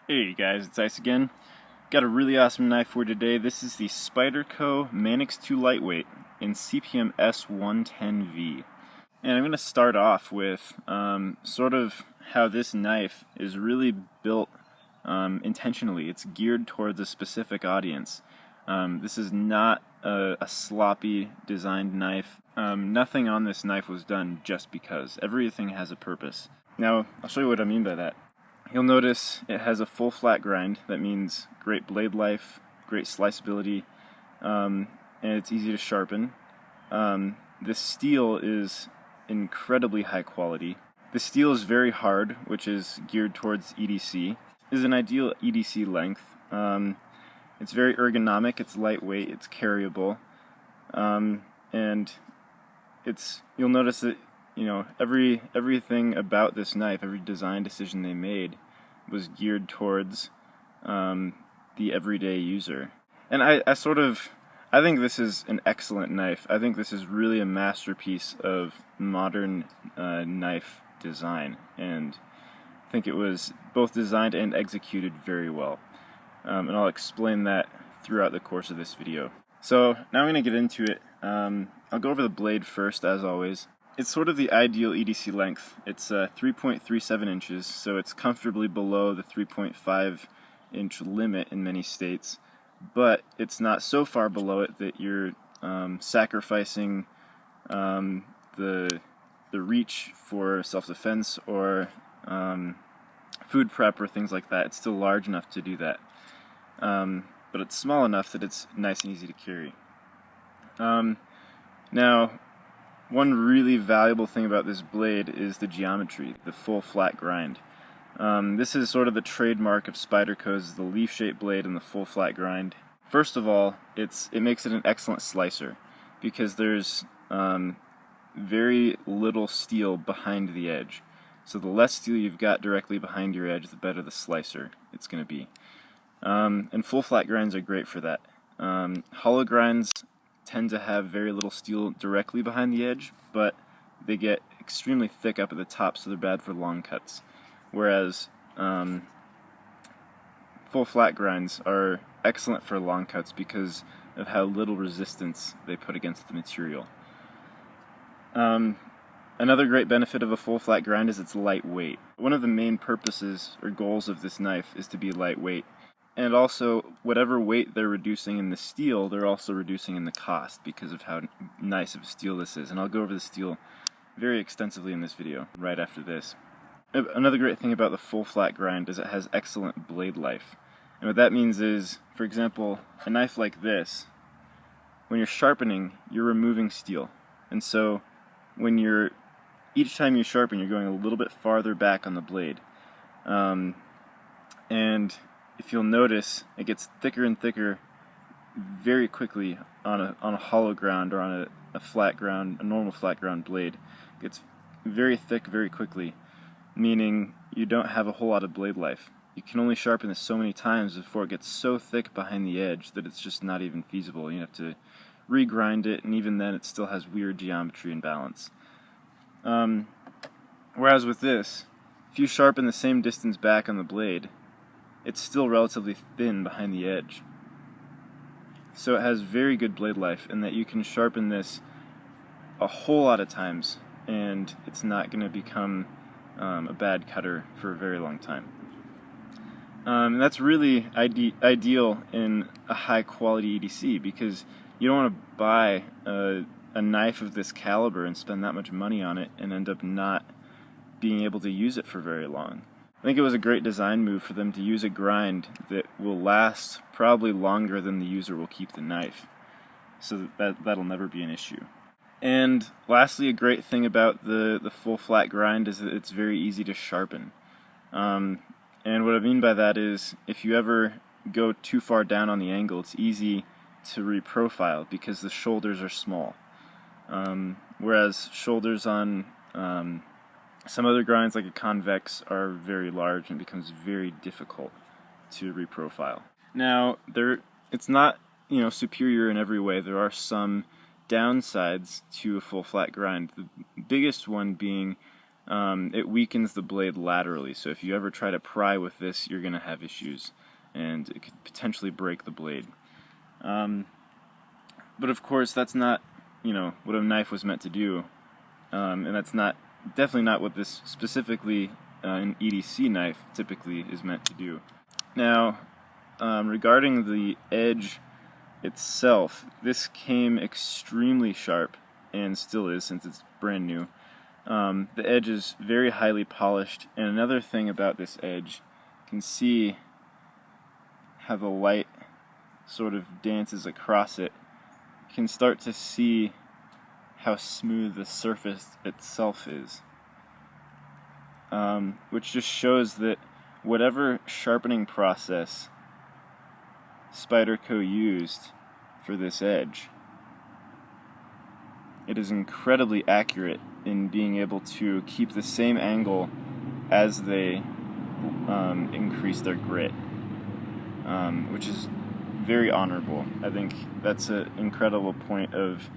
Hey guys, it's Ice again. Got a really awesome knife for today. This is the Spyderco Manix 2 Lightweight in CPM S110V. And I'm going to start off with sort of how this knife is really built intentionally. It's geared towards a specific audience. This is not a sloppy designed knife. Nothing on this knife was done just because. Everything has a purpose. Now, I'll show you what I mean by that. You'll notice it has a full flat grind. That means great blade life, great sliceability, and it's easy to sharpen. This steel is incredibly high quality. The steel is very hard, which is geared towards EDC. This is an ideal EDC length. It's very ergonomic, it's lightweight, it's carryable, and you'll notice that everything about this knife, every design decision they made was geared towards the everyday user. And I think this is an excellent knife. I think this is really a masterpiece of modern knife design, and I think it was both designed and executed very well. And I'll explain that throughout the course of this video. So now I'm going to get into it. I'll go over the blade first, as always. It's sort of the ideal EDC length. It's 3.37 inches, so it's comfortably below the 3.5 inch limit in many states, but it's not so far below it that you're sacrificing the reach for self-defense or food prep or things like that. It's still large enough to do that, but it's small enough that it's nice and easy to carry. Now, one really valuable thing about this blade is the geometry, the full flat grind. This is sort of the trademark of Spyderco's, the leaf-shaped blade and the full flat grind. First of all, it makes it an excellent slicer because there's very little steel behind the edge. So the less steel you've got directly behind your edge, the better the slicer it's going to be. And full flat grinds are great for that. Hollow grinds tend to have very little steel directly behind the edge, but they get extremely thick up at the top, so they're bad for long cuts. Whereas full flat grinds are excellent for long cuts because of how little resistance they put against the material. Another great benefit of a full flat grind is it's lightweight. One of the main purposes or goals of this knife is to be lightweight. And also, whatever weight they're reducing in the steel, they're also reducing in the cost because of how nice of a steel this is. And I'll go over the steel very extensively in this video, right after this. Another great thing about the full flat grind is it has excellent blade life. And what that means is, for example, a knife like this, when you're sharpening, you're removing steel. And so, each time you sharpen, you're going a little bit farther back on the blade. And if you'll notice, it gets thicker and thicker very quickly on a hollow ground or on a flat ground, a normal flat ground blade. It gets very thick very quickly, meaning you don't have a whole lot of blade life. You can only sharpen this so many times before it gets so thick behind the edge that it's just not even feasible. You have to regrind it, and even then it still has weird geometry and balance. Whereas with this, if you sharpen the same distance back on the blade, it's still relatively thin behind the edge. So it has very good blade life in that you can sharpen this a whole lot of times and it's not going to become a bad cutter for a very long time. And that's really ideal in a high quality EDC because you don't want to buy a knife of this caliber and spend that much money on it and end up not being able to use it for very long. I think it was a great design move for them to use a grind that will last probably longer than the user will keep the knife, so that'll never be an issue. And lastly, a great thing about the full flat grind is that it's very easy to sharpen. And what I mean by that is if you ever go too far down on the angle, it's easy to reprofile because the shoulders are small. Whereas shoulders on some other grinds, like a convex, are very large and it becomes very difficult to reprofile. Now, it's not superior in every way. There are some downsides to a full flat grind. The biggest one being it weakens the blade laterally. So if you ever try to pry with this, you're going to have issues, and it could potentially break the blade. But of course, that's not, what a knife was meant to do, and that's definitely not what this specifically an EDC knife typically is meant to do. Now, regarding the edge itself, this came extremely sharp, and still is since it's brand new. The edge is very highly polished, and another thing about this edge, you can see how the light sort of dances across it. You can start to see how smooth the surface itself is, which just shows that whatever sharpening process Spyderco used for this edge, it is incredibly accurate in being able to keep the same angle as they increase their grit, which is very honorable. I think that's an incredible point of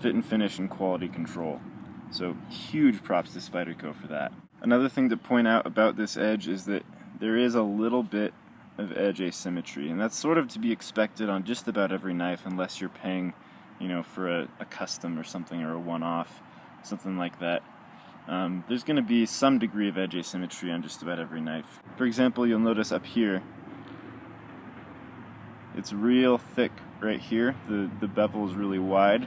fit and finish and quality control. So huge props to Spyderco for that. Another thing to point out about this edge is that there is a little bit of edge asymmetry, and that's sort of to be expected on just about every knife, unless you're paying, for a custom or something, or a one-off, something like that. There's going to be some degree of edge asymmetry on just about every knife. For example, you'll notice up here, it's real thick right here. The bevel is really wide.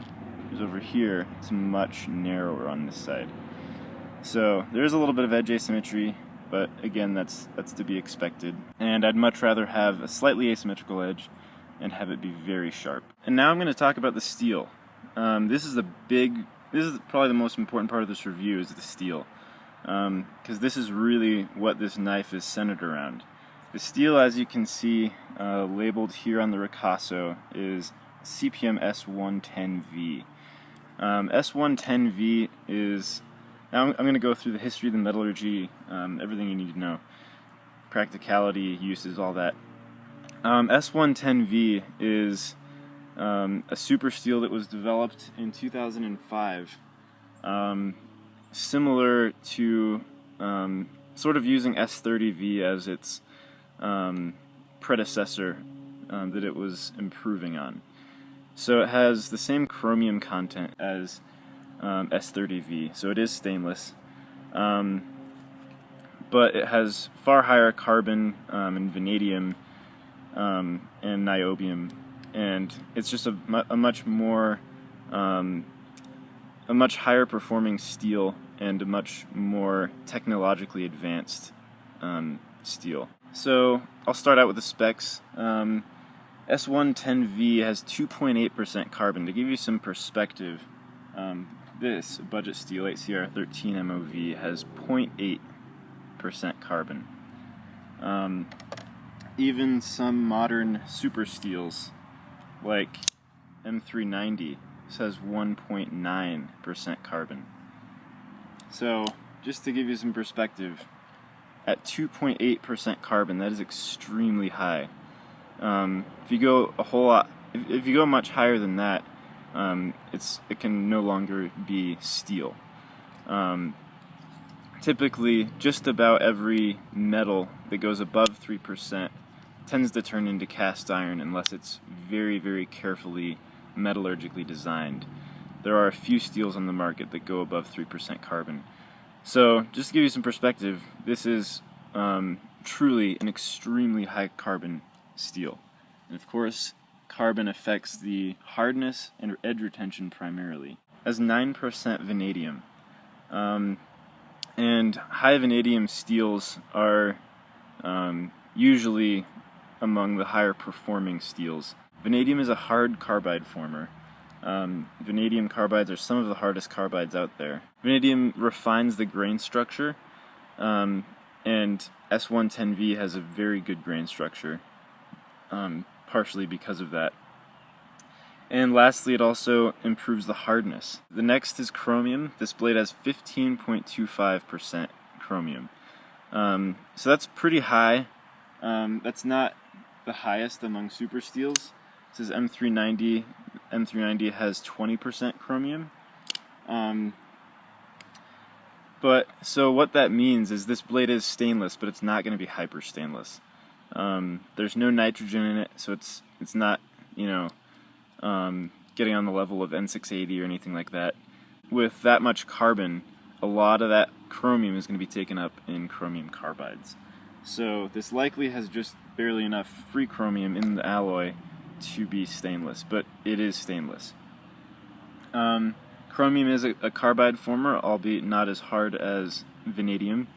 Whereas over here, it's much narrower on this side. So there is a little bit of edge asymmetry, but again, that's to be expected. And I'd much rather have a slightly asymmetrical edge and have it be very sharp. And now I'm going to talk about the steel. This is probably the most important part of this review, is the steel, because this is really what this knife is centered around. The steel, as you can see labeled here on the Ricasso, is CPM S110V. S110V is, now I'm going to go through the history of the metallurgy, everything you need to know, practicality, uses, all that. S110V is a super steel that was developed in 2005, similar to sort of using S30V as its predecessor that it was improving on. So it has the same chromium content as S30V, so it is stainless, but it has far higher carbon and vanadium and niobium, and it's just a much higher performing steel and a much more technologically advanced steel. So I'll start out with the specs. S110V has 2.8% carbon. To give you some perspective, this budget steel 8CR13 MOV has 0.8% carbon. Even some modern super steels like M390 has 1.9% carbon. So just to give you some perspective, at 2.8% carbon, that is extremely high. If you go a whole lot, if you go much higher than that, it can no longer be steel. Typically, just about every metal that goes above 3% tends to turn into cast iron unless it's very, very carefully metallurgically designed. There are a few steels on the market that go above 3% carbon. So, just to give you some perspective, this is truly an extremely high carbon steel. And of course, carbon affects the hardness and edge retention primarily. It has 9% vanadium. And high vanadium steels are usually among the higher performing steels. Vanadium is a hard carbide former. Vanadium carbides are some of the hardest carbides out there. Vanadium refines the grain structure, and S110V has a very good grain structure, partially because of that. And lastly, it also improves the hardness. The next is chromium. This blade has 15.25% chromium. So that's pretty high. That's not the highest among super steels. This is M390. M390 has 20% chromium. So what that means is this blade is stainless, but it's not going to be hyper stainless. There's no nitrogen in it, so it's not, you know, getting on the level of N680 or anything like that. With that much carbon, a lot of that chromium is going to be taken up in chromium carbides. So this likely has just barely enough free chromium in the alloy to be stainless, but it is stainless. Chromium is a carbide former, albeit not as hard as vanadium.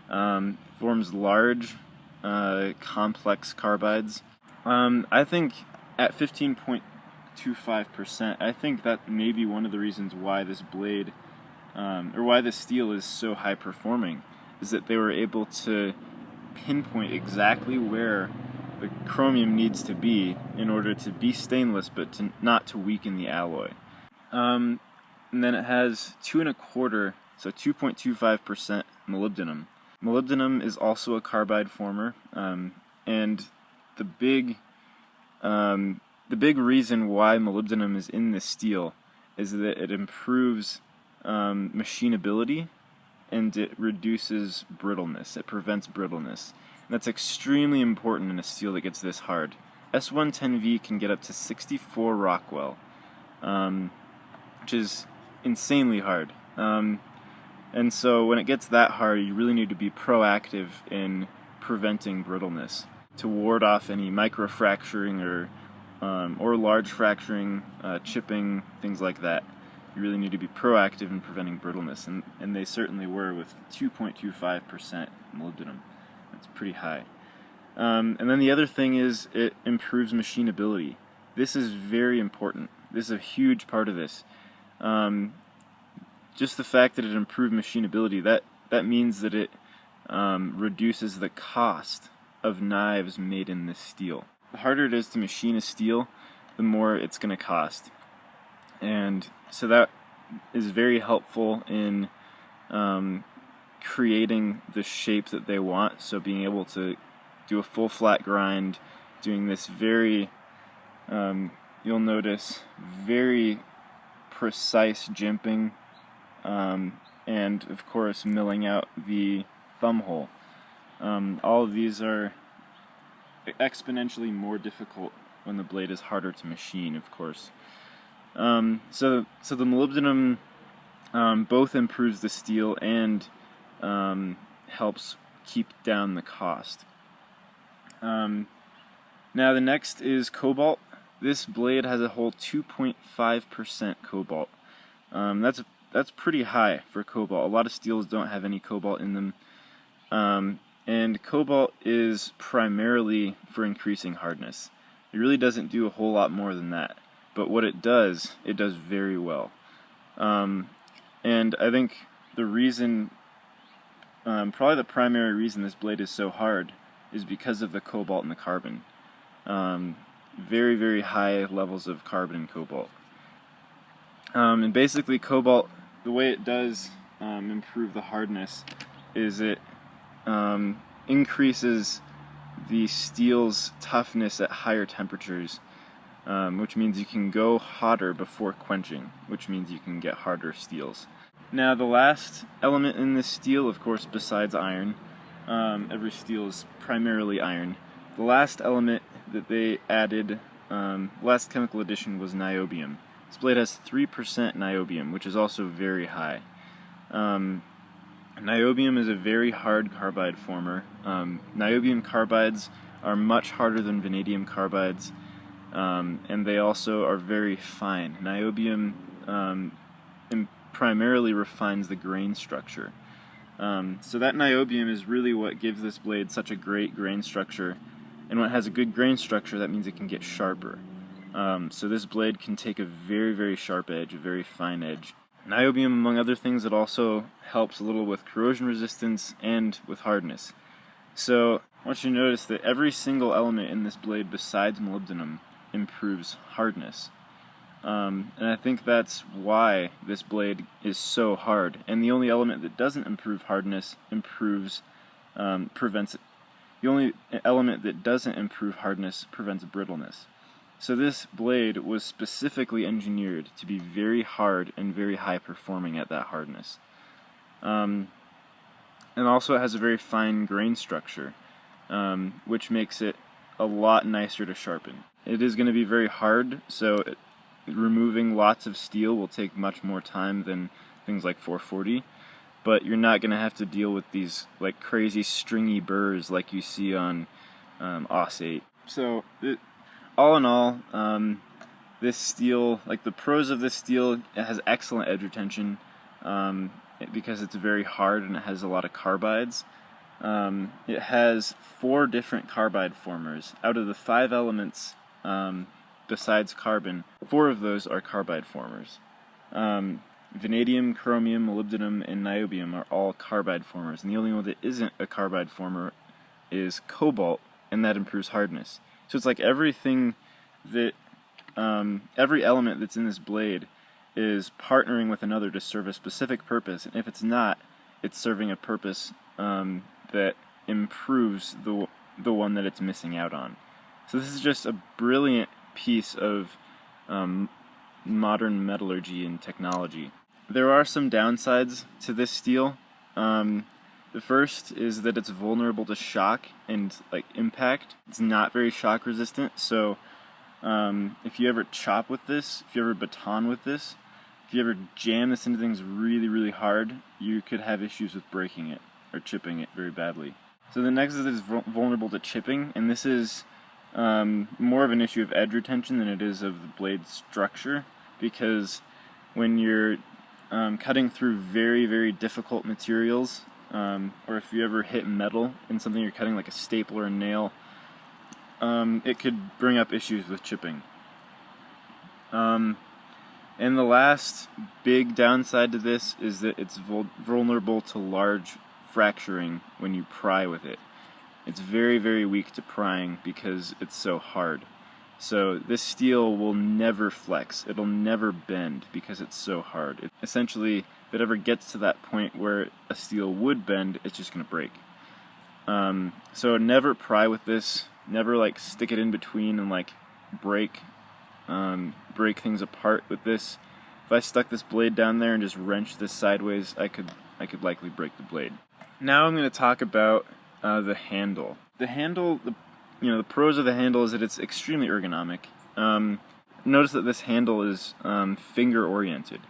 Forms large, complex carbides. I think at 15.25%, I think that may be one of the reasons why this blade, or why this steel is so high performing, is that they were able to pinpoint exactly where the chromium needs to be in order to be stainless, but not to weaken the alloy. And then it has 2.25, so 2.25% molybdenum. Molybdenum is also a carbide former, and the big reason why molybdenum is in this steel is that it improves machinability, and it reduces brittleness. It prevents brittleness. And that's extremely important in a steel that gets this hard. S110V can get up to 64 Rockwell, which is insanely hard. And so when it gets that hard, you really need to be proactive in preventing brittleness to ward off any microfracturing or large fracturing, chipping, things like that. You really need to be proactive in preventing brittleness, and they certainly were with 2.25% molybdenum. That's pretty high. And then the other thing is it improves machinability. This is very important. This is a huge part of this. Just the fact that it improved machinability, that means that it reduces the cost of knives made in this steel. The harder it is to machine a steel, the more it's going to cost. And so that is very helpful in creating the shape that they want. So being able to do a full flat grind, doing this very, you'll notice, very precise jimping, and of course milling out the thumb hole. All of these are exponentially more difficult when the blade is harder to machine, of course. So the molybdenum both improves the steel and helps keep down the cost. Now the next is cobalt. This blade has a whole 2.5% cobalt. That's pretty high for cobalt. A lot of steels don't have any cobalt in them. And cobalt is primarily for increasing hardness. It really doesn't do a whole lot more than that. But what it does very well. And I think the reason, probably the primary reason this blade is so hard is because of the cobalt and the carbon. Very, very high levels of carbon and cobalt. And basically cobalt, the way it does improve the hardness is it increases the steel's toughness at higher temperatures, which means you can go hotter before quenching, which means you can get harder steels. Now the last element in this steel, of course, besides iron, every steel is primarily iron. The last element that they added, last chemical addition, was niobium. This blade has 3% niobium, which is also very high. Niobium is a very hard carbide former. Niobium carbides are much harder than vanadium carbides, and they also are very fine. Niobium primarily refines the grain structure. So that niobium is really what gives this blade such a great grain structure, and when it has a good grain structure, that means it can get sharper. So this blade can take a very, very sharp edge, a very fine edge. Niobium, among other things, it also helps a little with corrosion resistance and with hardness. So I want you to notice that every single element in this blade besides molybdenum improves hardness. And I think that's why this blade is so hard. And the only element that doesn't improve hardness prevents it. The only element that doesn't improve hardness prevents brittleness. So this blade was specifically engineered to be very hard and very high performing at that hardness. And also it has a very fine grain structure, which makes it a lot nicer to sharpen. It is going to be very hard, so removing lots of steel will take much more time than things like 440, but you're not going to have to deal with these like crazy stringy burrs like you see on OS 8. So all in all, this steel, like the pros of this steel, it has excellent edge retention because it's very hard and it has a lot of carbides. It has 4 different carbide formers. Out of the 5 elements besides carbon, 4 of those are carbide formers. Vanadium, chromium, molybdenum, and niobium are all carbide formers, and the only one that isn't a carbide former is cobalt, and that improves hardness. So it's like everything that, every element that's in this blade is partnering with another to serve a specific purpose, and if it's not, it's serving a purpose that improves the one that it's missing out on. So this is just a brilliant piece of modern metallurgy and technology. There are some downsides to this steel. The first is that it's vulnerable to shock and like impact. It's not very shock resistant, so if you ever chop with this, if you ever baton with this, if you ever jam this into things really, really hard, you could have issues with breaking it or chipping it very badly. So the next is that it's vulnerable to chipping, and this is more of an issue of edge retention than it is of the blade structure, because when you're cutting through very, very difficult materials, or if you ever hit metal in something you're cutting like a staple or a nail, it could bring up issues with chipping. And the last big downside to this is that it's vulnerable to large fracturing when you pry with it. It's very, very weak to prying because it's so hard. So this steel will never flex, it'll never bend because it's so hard. Essentially, if it ever gets to that point where a steel would bend, it's just going to break. So never pry with this, never like stick it in between and like break things apart with this. If I stuck this blade down there and just wrenched this sideways, I could likely break the blade. Now I'm going to talk about the handle. The handle, the pros of the handle is that it's extremely ergonomic. Notice that this handle is finger oriented.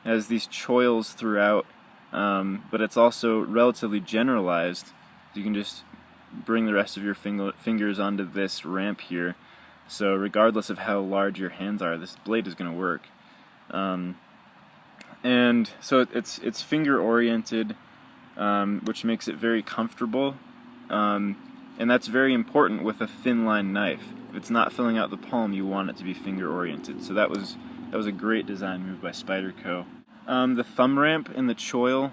It has these choils throughout, but it's also relatively generalized. You can just bring the rest of your fingers onto this ramp here. So regardless of how large your hands are, this blade is going to work. And so it's finger oriented, which makes it very comfortable. And that's very important with a thin line knife. If it's not filling out the palm, you want it to be finger oriented. So that was a great design move by Spyderco. The thumb ramp and the choil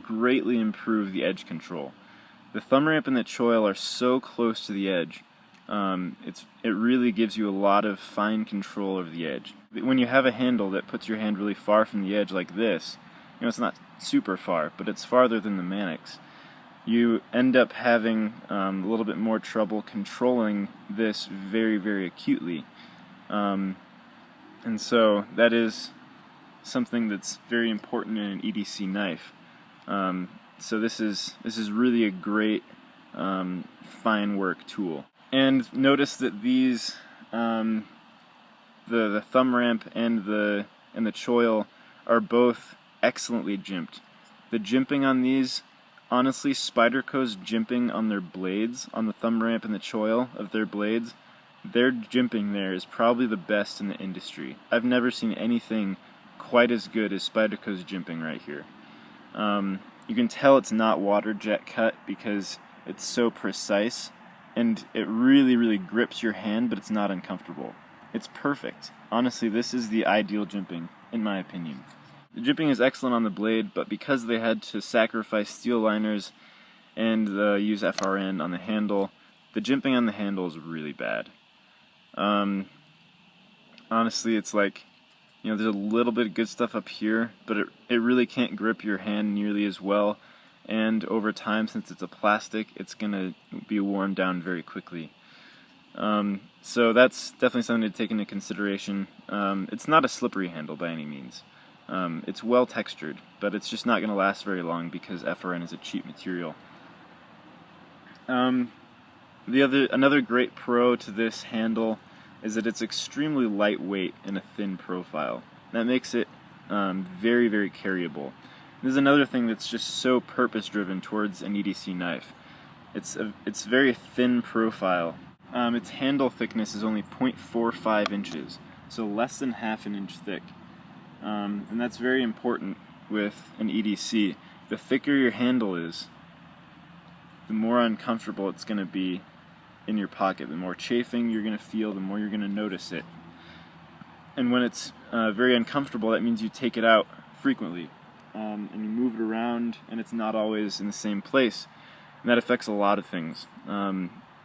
greatly improve the edge control. The thumb ramp and the choil are so close to the edge. It really gives you a lot of fine control over the edge. When you have a handle that puts your hand really far from the edge like this, it's not super far, but it's farther than the Manix, you end up having a little bit more trouble controlling this very, very acutely. And so that is something that's very important in an EDC knife. So this is really a great fine work tool. And notice that these, the thumb ramp and the choil are both excellently jimped. The jimping on these, honestly, Spyderco's jimping on their blades, on the thumb ramp and the choil of their blades, their jimping there is probably the best in the industry. I've never seen anything quite as good as Spyderco's jimping right here. You can tell it's not water jet cut because it's so precise, and it really, really grips your hand, but it's not uncomfortable. It's perfect. Honestly, this is the ideal jimping, in my opinion. The jimping is excellent on the blade, but because they had to sacrifice steel liners and use FRN on the handle, the jimping on the handle is really bad. Honestly, it's like, there's a little bit of good stuff up here, but it really can't grip your hand nearly as well. And over time, since it's a plastic, it's going to be worn down very quickly. So that's definitely something to take into consideration. It's not a slippery handle by any means. It's well textured, but it's just not going to last very long because FRN is a cheap material. Another great pro to this handle is that it's extremely lightweight and a thin profile. That makes it very, very carryable. This is another thing that's just so purpose-driven towards an EDC knife. It's very thin profile. Its handle thickness is only 0.45 inches, so less than half an inch thick. And that's very important with an EDC. The thicker your handle is, the more uncomfortable it's going to be in your pocket. The more chafing you're going to feel, the more you're going to notice it. And when it's very uncomfortable, that means you take it out frequently. And you move it around, and it's not always in the same place. And that affects a lot of things.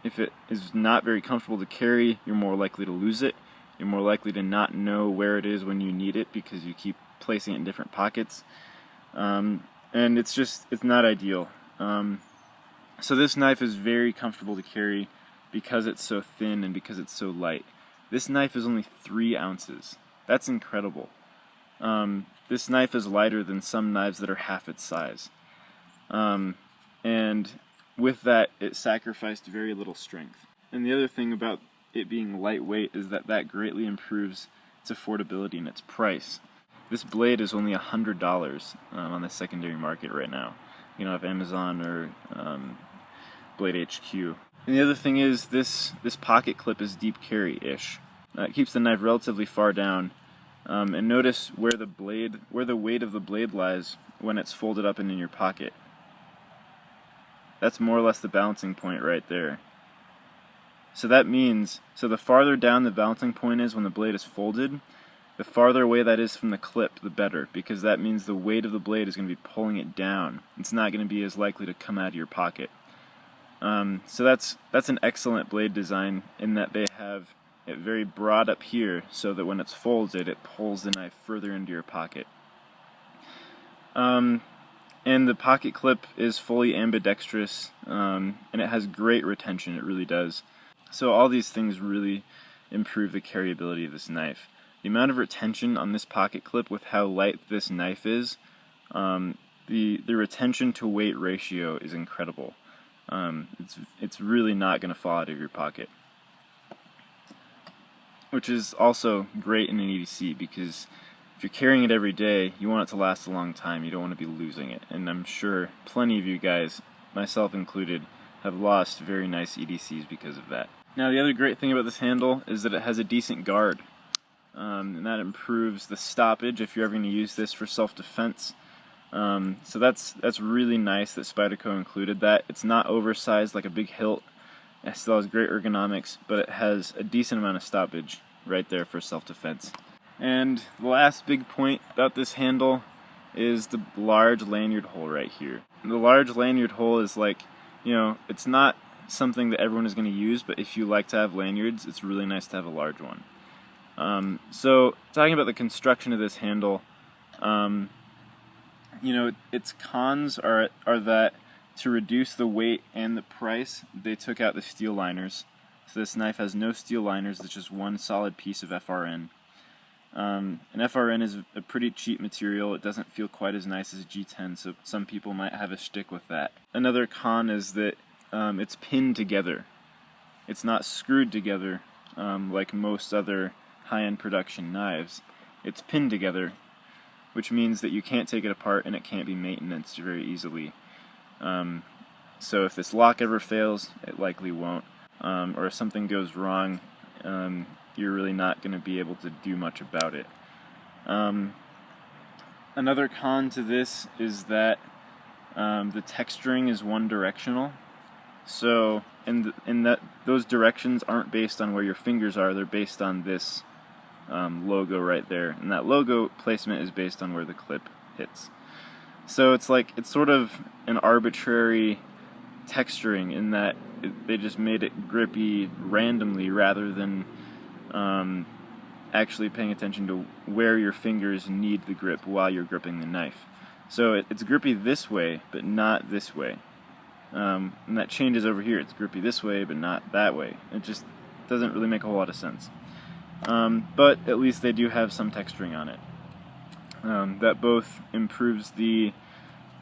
If it is not very comfortable to carry, you're more likely to lose it. You're more likely to not know where it is when you need it because you keep placing it in different pockets. And it's not ideal. So this knife is very comfortable to carry because it's so thin and because it's so light. This knife is only 3 ounces. That's incredible. This knife is lighter than some knives that are half its size. And with that, it sacrificed very little strength. And the other thing about it being lightweight is that greatly improves its affordability and its price. This blade is only $100 on the secondary market right now. You know, of Amazon or Blade HQ. And the other thing is this pocket clip is deep carry-ish. It keeps the knife relatively far down. And notice where the weight of the blade lies when it's folded up and in your pocket. That's more or less the balancing point right there. So that means, the farther down the balancing point is when the blade is folded, the farther away that is from the clip, the better, because that means the weight of the blade is going to be pulling it down. It's not going to be as likely to come out of your pocket. So that's an excellent blade design in that they have it very broad up here so that when it's folded, it pulls the knife further into your pocket. And the pocket clip is fully ambidextrous, and it has great retention, it really does. So all these things really improve the carryability of this knife. The amount of retention on this pocket clip with how light this knife is, the retention to weight ratio is incredible. It's really not going to fall out of your pocket. Which is also great in an EDC because if you're carrying it every day, you want it to last a long time. You don't want to be losing it. And I'm sure plenty of you guys, myself included, have lost very nice EDCs because of that. Now the other great thing about this handle is that it has a decent guard. And that improves the stoppage if you're ever going to use this for self-defense. So that's really nice that Spyderco included that. It's not oversized like a big hilt. It still has great ergonomics, but it has a decent amount of stoppage right there for self-defense. And the last big point about this handle is the large lanyard hole right here. The large lanyard hole is like, you know, it's not something that everyone is going to use, but if you like to have lanyards, it's really nice to have a large one. So talking about the construction of this handle, you know, its cons are that to reduce the weight and the price, they took out the steel liners. So this knife has no steel liners, it's just one solid piece of FRN. And FRN is a pretty cheap material. It doesn't feel quite as nice as G10, so some people might have a shtick with that. Another con is that it's pinned together. It's not screwed together like most other high-end production knives. It's pinned together, which means that you can't take it apart and it can't be maintained very easily. So if this lock ever fails, it likely won't. Or if something goes wrong, you're really not going to be able to do much about it. Another con to this is that the texturing is one directional. So, and that those directions aren't based on where your fingers are, they're based on this logo right there. And that logo placement is based on where the clip hits. So it's sort of an arbitrary texturing in that they just made it grippy randomly rather than actually paying attention to where your fingers need the grip while you're gripping the knife. So it's grippy this way, but not this way. And that changes over here. It's grippy this way, but not that way. It just doesn't really make a whole lot of sense. But at least they do have some texturing on it. That both improves the,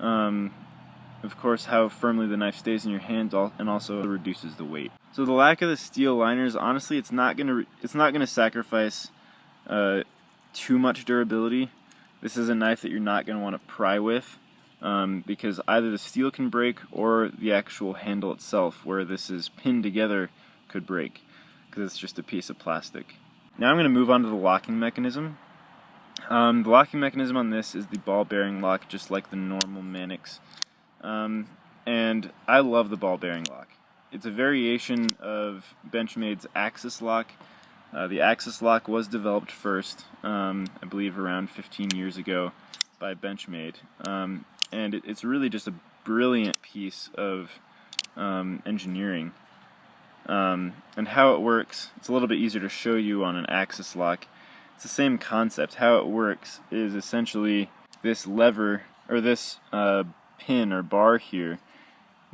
of course, how firmly the knife stays in your hand, and also reduces the weight. So the lack of the steel liners, honestly, it's not gonna sacrifice too much durability. This is a knife that you're not gonna want to pry with, because either the steel can break or the actual handle itself, where this is pinned together, could break because it's just a piece of plastic. Now I'm going to move on to the locking mechanism. The locking mechanism on this is the ball bearing lock, just like the normal Manix. And I love the ball bearing lock. It's a variation of Benchmade's Axis lock. The Axis lock was developed first, I believe around 15 years ago, by Benchmade. And it's really just a brilliant piece of engineering. And how it works, it's a little bit easier to show you on an Axis lock. It's the same concept. How it works is essentially this lever, or this pin or bar here,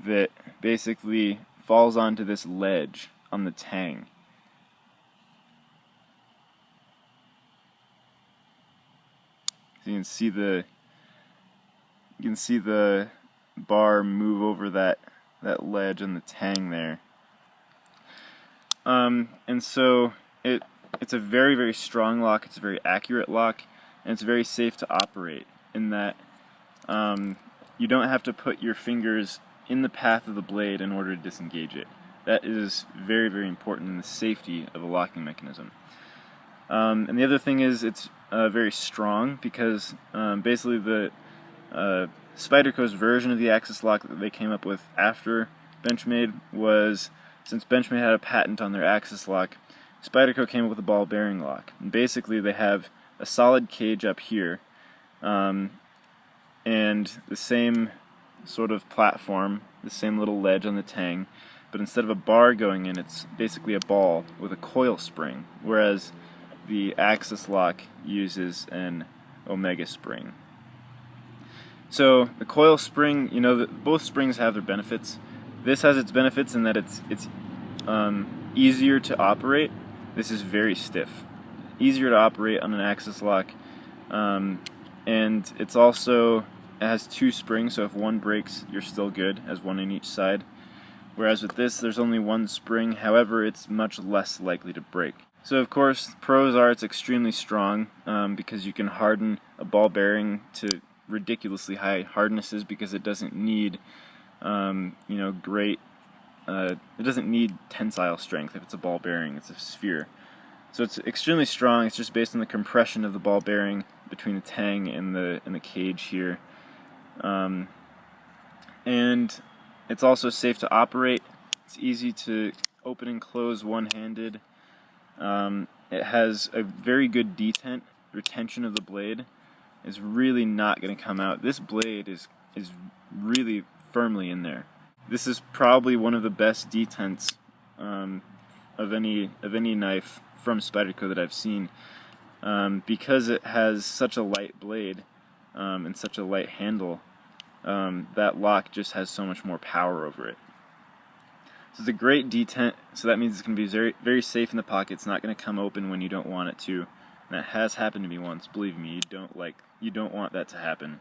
that basically falls onto this ledge on the tang. So you can see the bar move over that ledge on the tang there. And so it's a very, very strong lock, it's a very accurate lock, and it's very safe to operate in that you don't have to put your fingers in the path of the blade in order to disengage it. That is very, very important in the safety of a locking mechanism. And the other thing is it's very strong, because basically the Spyderco's version of the Axis lock that they came up with after Benchmade was, since Benchmade had a patent on their Axis lock, Spyderco came up with a ball bearing lock. And basically they have a solid cage up here, and the same sort of platform, the same little ledge on the tang, but instead of a bar going in, it's basically a ball with a coil spring, whereas the Axis lock uses an omega spring. So the coil spring, you know, both springs have their benefits. This has its benefits in that it's easier to operate. This is very stiff. Easier to operate on an Axis lock, and it's also, it has two springs, so if one breaks, you're still good, as one in each side. Whereas with this, there's only one spring, however, it's much less likely to break. So of course, the pros are it's extremely strong, because you can harden a ball bearing to ridiculously high hardnesses, because it doesn't need, it doesn't need tensile strength if it's a ball bearing, it's a sphere. So it's extremely strong. It's just based on the compression of the ball bearing between the tang and the cage here. And it's also safe to operate. It's easy to open and close one-handed. It has a very good detent. Retention of the blade is really not going to come out. This blade is really firmly in there. This is probably one of the best detents of any knife from Spyderco that I've seen, because it has such a light blade and such a light handle. That lock just has so much more power over it. So it's a great detent, so that means it's going to be very, very safe in the pocket. It's not going to come open when you don't want it to. And that has happened to me once. Believe me, you don't want that to happen.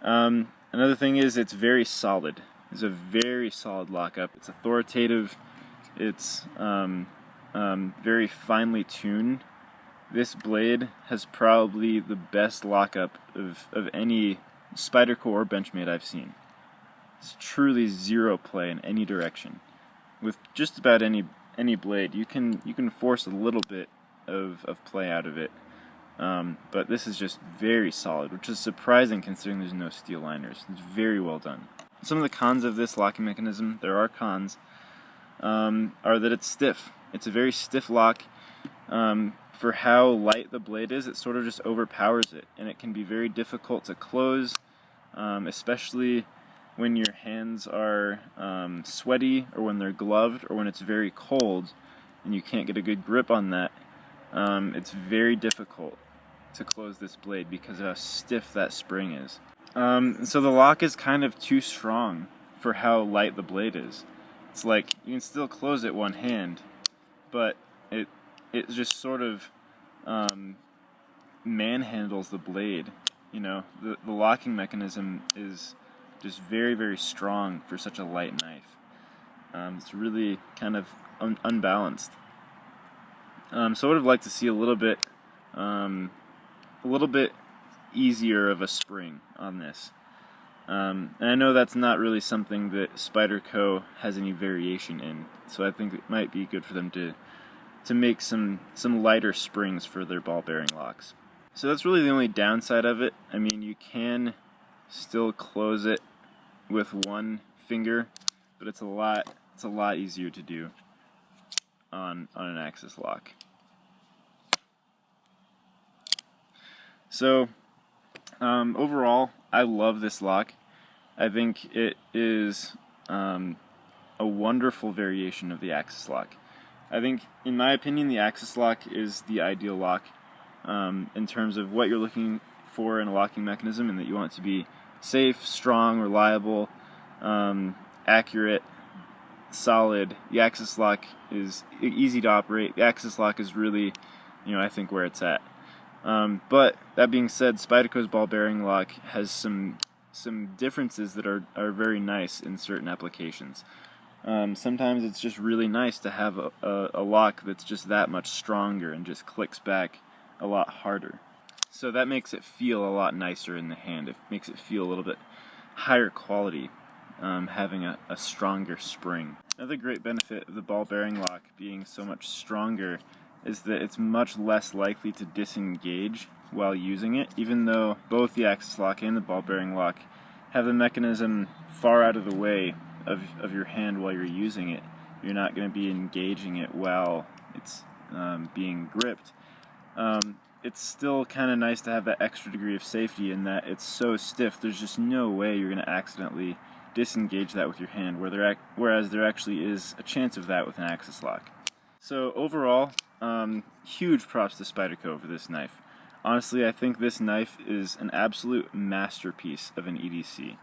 Another thing is it's very solid. It's a very solid lockup. It's authoritative. It's very finely tuned. This blade has probably the best lockup of any Spyderco or Benchmade I've seen. It's truly zero play in any direction. With just about any blade, you can force a little bit of play out of it, but this is just very solid, which is surprising considering there's no steel liners. It's very well done. Some of the cons of this locking mechanism, there are cons, are that it's stiff. It's a very stiff lock. For how light the blade is, it sort of just overpowers it, and it can be very difficult to close, especially when your hands are sweaty, or when they're gloved, or when it's very cold and you can't get a good grip on that. It's very difficult to close this blade because of how stiff that spring is. So the lock is kind of too strong for how light the blade is. It's like you can still close it one hand, but it just sort of manhandles the blade. You know, the locking mechanism is just very, very strong for such a light knife. It's really kind of unbalanced. So I would have liked to see a little bit easier of a spring on this. And I know that's not really something that Spyderco has any variation in, so I think it might be good for them to make some lighter springs for their ball bearing locks. So that's really the only downside of it. I mean, you can still close it with one finger, but it's a lot easier to do on an axis lock. So overall, I love this lock. I think it is a wonderful variation of the axis lock. I think, in my opinion, the axis lock is the ideal lock in terms of what you're looking for in a locking mechanism, and that you want it to be safe, strong, reliable, accurate, solid. The axis lock is easy to operate. The axis lock is really, I think, where it's at. But that being said, Spyderco's ball bearing lock has some differences that are very nice in certain applications. Sometimes it's just really nice to have a lock that's just that much stronger and just clicks back a lot harder. So that makes it feel a lot nicer in the hand. It makes it feel a little bit higher quality, having a stronger spring. Another great benefit of the ball bearing lock being so much stronger is that it's much less likely to disengage while using it, even though both the axis lock and the ball bearing lock have the mechanism far out of the way of your hand while you're using it. You're not going to be engaging it while it's being gripped. It's still kind of nice to have that extra degree of safety in that it's so stiff, there's just no way you're going to accidentally disengage that with your hand, whereas there actually is a chance of that with an axis lock. So overall, huge props to Spyderco for this knife. Honestly, I think this knife is an absolute masterpiece of an EDC.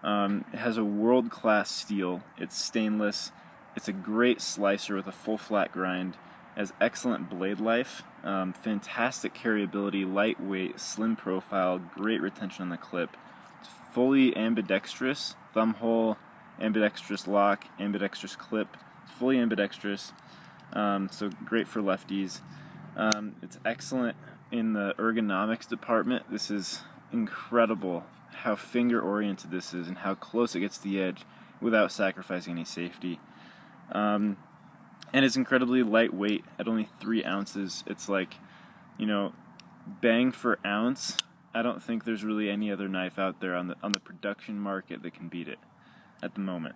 It has a world-class steel, it's stainless, it's a great slicer with a full flat grind, it has excellent blade life, fantastic carryability, lightweight, slim profile, great retention on the clip. It's fully ambidextrous, thumb hole, ambidextrous lock, ambidextrous clip, fully ambidextrous. So great for lefties. It's excellent in the ergonomics department. This is incredible how finger oriented this is and how close it gets to the edge without sacrificing any safety. And it's incredibly lightweight at only 3 ounces. It's like, bang for ounce. I don't think there's really any other knife out there on the production market that can beat it at the moment.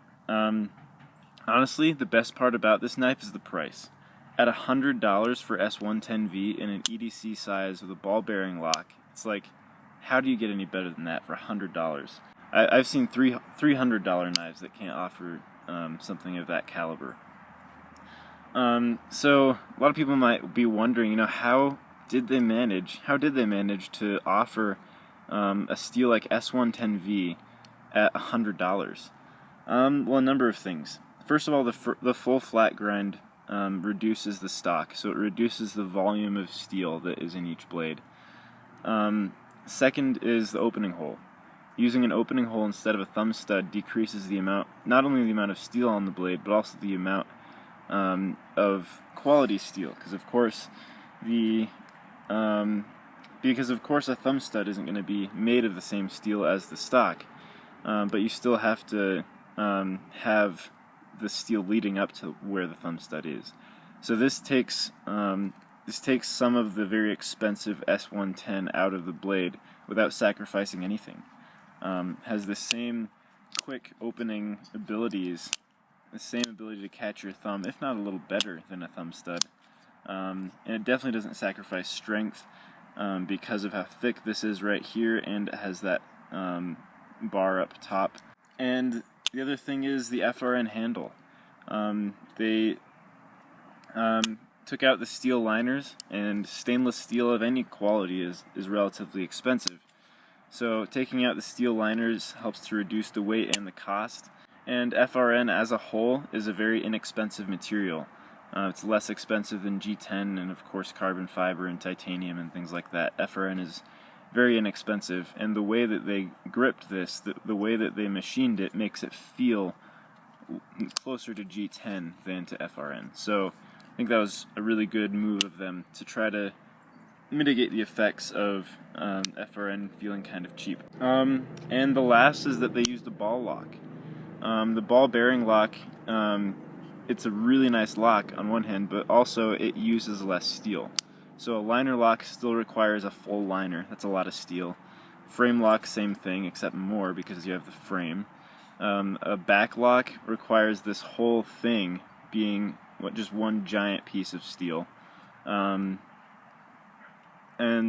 Honestly, the best part about this knife is the price. At $100 for S110V in an EDC size with a ball bearing lock, it's like, how do you get any better than that for $100? I've seen $300 knives that can't offer something of that caliber. So a lot of people might be wondering, how did they manage to offer a steel like S110V at $100? Well, a number of things. First of all, the full flat grind reduces the stock, so it reduces the volume of steel that is in each blade. Second is the opening hole. Using an opening hole instead of a thumb stud decreases the amount, not only the amount of steel on the blade, but also the amount of quality steel, because of course a thumb stud isn't going to be made of the same steel as the stock, but you still have to have the steel leading up to where the thumb stud is. So this takes some of the very expensive S110 out of the blade without sacrificing anything. Has the same quick opening abilities, the same ability to catch your thumb, if not a little better than a thumb stud. And it definitely doesn't sacrifice strength because of how thick this is right here, and it has that bar up top. And the other thing is the FRN handle. They took out the steel liners, and stainless steel of any quality is relatively expensive. So taking out the steel liners helps to reduce the weight and the cost. And FRN as a whole is a very inexpensive material. It's less expensive than G10 and of course carbon fiber and titanium and things like that. FRN is very inexpensive, and the way that they gripped this, the way that they machined it, makes it feel closer to G10 than to FRN. So I think that was a really good move of them to try to mitigate the effects of FRN feeling kind of cheap. And the last is that they used a ball lock. The ball bearing lock, it's a really nice lock on one hand, but also it uses less steel. So a liner lock still requires a full liner. That's a lot of steel. Frame lock, same thing, except more because you have the frame. A back lock requires this whole thing being just one giant piece of steel. And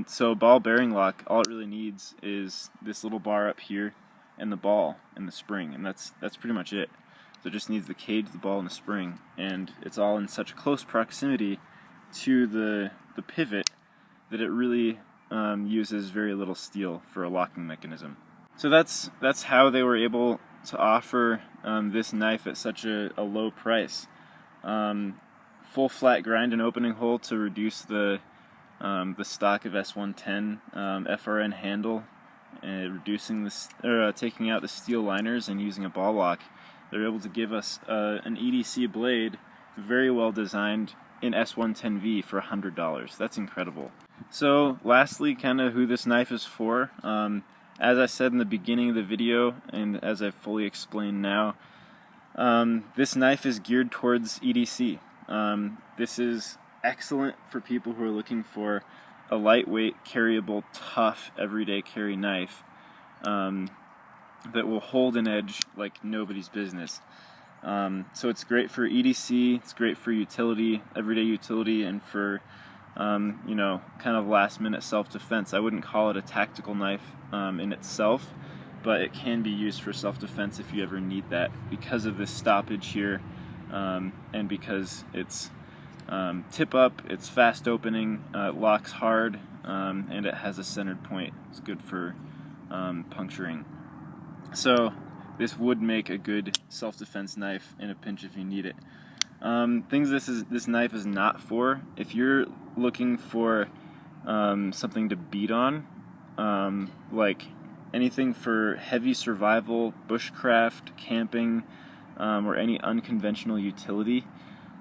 so a ball bearing lock, all it really needs is this little bar up here and the ball and the spring, and that's pretty much it. So it just needs the cage, the ball, and the spring, and it's all in such close proximity to the pivot that it really uses very little steel for a locking mechanism. So that's how they were able to offer this knife at such a low price. Full flat grind and opening hole to reduce the stock of S110 FRN handle, and reducing taking out the steel liners and using a ball lock. They're able to give us an EDC blade, very well designed, in S110V for $100. That's incredible. So lastly, kind of who this knife is for. As I said in the beginning of the video, and as I've fully explained now, this knife is geared towards EDC. This is excellent for people who are looking for a lightweight, carryable, tough, everyday carry knife that will hold an edge like nobody's business. So it's great for EDC, it's great for utility, everyday utility, and for you know, kind of last-minute self-defense. I wouldn't call it a tactical knife in itself, but it can be used for self-defense if you ever need that, because of this stoppage here, and because it's tip up, it's fast opening, it locks hard, and it has a centered point. It's good for puncturing. So this would make a good self-defense knife in a pinch if you need it. Things this knife is not for: if you're looking for something to beat on, like anything for heavy survival, bushcraft, camping, or any unconventional utility.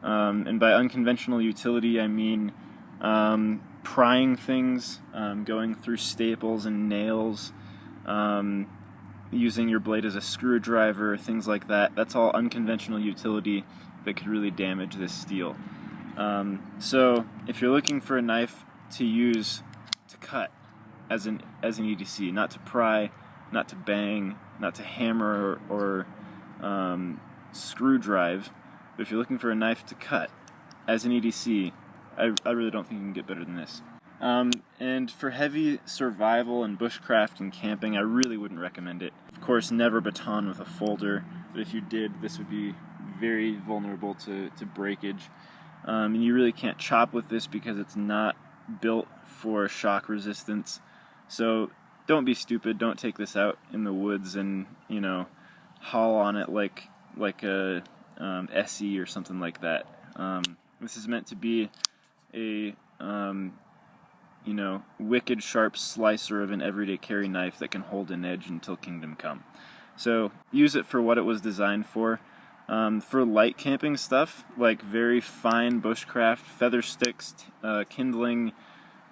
And by unconventional utility, I mean prying things, going through staples and nails, using your blade as a screwdriver, things like that. That's all unconventional utility that could really damage this steel. So if you're looking for a knife to use to cut as an EDC, not to pry, not to bang, not to hammer or screw drive, but if you're looking for a knife to cut as an EDC, I really don't think you can get better than this. And for heavy survival and bushcraft and camping, I really wouldn't recommend it. Of course, never baton with a folder, but if you did, this would be very vulnerable to breakage. And you really can't chop with this because it's not built for shock resistance. So don't be stupid. Don't take this out in the woods and, you know, haul on it like a SE or something like that. This is meant to be a you know, wicked sharp slicer of an everyday carry knife that can hold an edge until kingdom come. So use it for what it was designed for. For light camping stuff, like very fine bushcraft, feather sticks, kindling,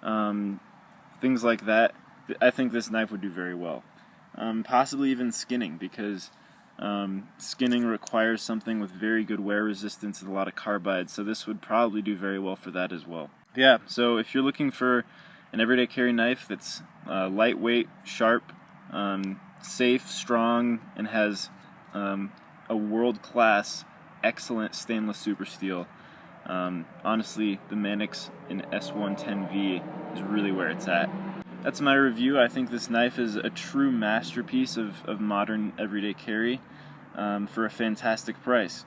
things like that, I think this knife would do very well. Possibly even skinning, because skinning requires something with very good wear resistance and a lot of carbide, so this would probably do very well for that as well. Yeah, so if you're looking for an everyday carry knife that's lightweight, sharp, safe, strong, and has a world-class, excellent stainless super steel, honestly, the Manix in S110V is really where it's at. That's my review. I think this knife is a true masterpiece of modern everyday carry for a fantastic price.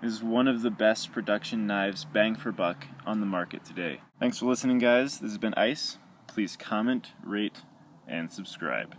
This is one of the best production knives, bang for buck, on the market today. Thanks for listening, guys. This has been Ice. Please comment, rate, and subscribe.